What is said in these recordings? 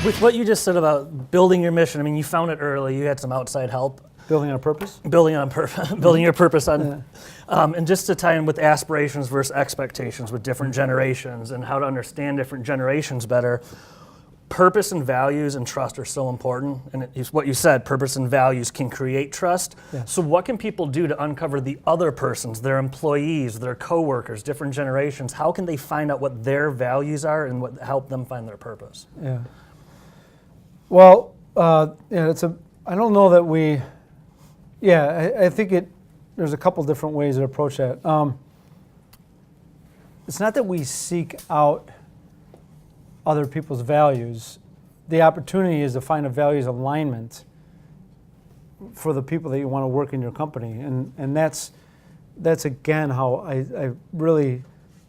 With what you just said about building your mission, I mean, you found it early. You had some outside help. Building on purpose? Building your purpose on, and just to tie in with aspirations versus expectations with different generations and how to understand different generations better. Purpose and values and trust are so important, and it's what you said, purpose and values can create trust. Yeah. So what can people do to uncover the other persons, their employees, their coworkers, different generations? How can they find out what their values are and what help them find their purpose? Yeah. Well, I don't know that we, I think there's a couple different ways to approach that. It's not that we seek out other people's values. The opportunity is to find a values alignment for the people that you want to work in your company. And that's again how I really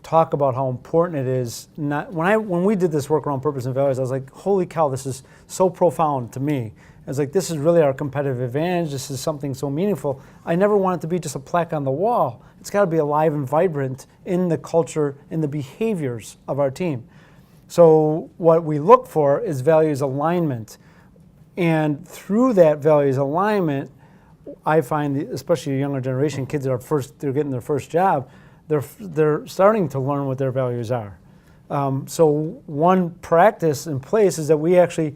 talk about how important it is. When we did this work around purpose and values, I was like, holy cow, this is so profound to me. I was like, this is really our competitive advantage. This is something so meaningful. I never want it to be just a plaque on the wall. It's got to be alive and vibrant in the culture, in the behaviors of our team. So what we look for is values alignment. And through that values alignment, I find, especially a younger generation, kids that they're getting their first job, they're starting to learn what their values are. So one practice in place is that we actually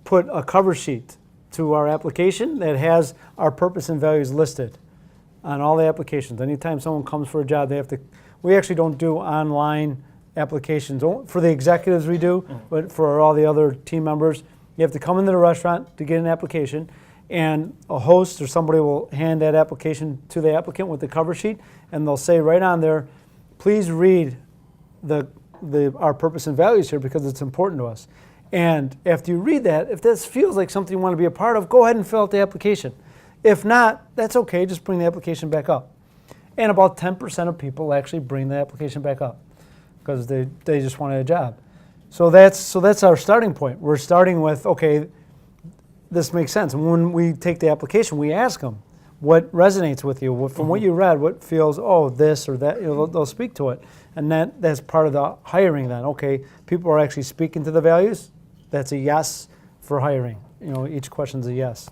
put a cover sheet to our application that has our purpose and values listed on all the applications. Anytime someone comes for a job, we actually don't do online applications. For the executives we do, but for all the other team members, you have to come into the restaurant to get an application, and a host or somebody will hand that application to the applicant with the cover sheet, and they'll say right on there, please read our purpose and values here because it's important to us. And after you read that, if this feels like something you want to be a part of, go ahead and fill out the application. If not, that's okay, just bring the application back up. And about 10% of people actually bring the application back up because they just wanted a job. So that's our starting point. We're starting with, okay, this makes sense. And when we take the application, we ask them, what resonates with you? From what you read, what feels, this or that, they'll speak to it. And that's part of the hiring then. Okay, people are actually speaking to the values. That's a yes for hiring. Each question's a yes.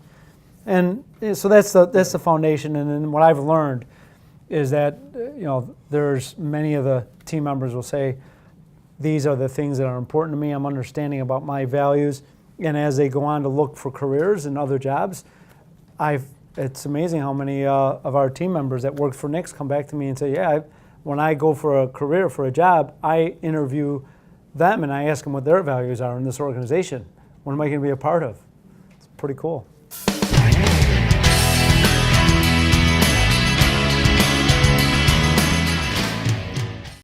And so that's the foundation. And then what I've learned is that, there's many of the team members will say, these are the things that are important to me. I'm understanding about my values. And as they go on to look for careers and other jobs, it's amazing how many of our team members that work for Nix come back to me and say, when I go for a career, for a job, I interview them and I ask them what their values are in this organization. What am I going to be a part of? It's pretty cool.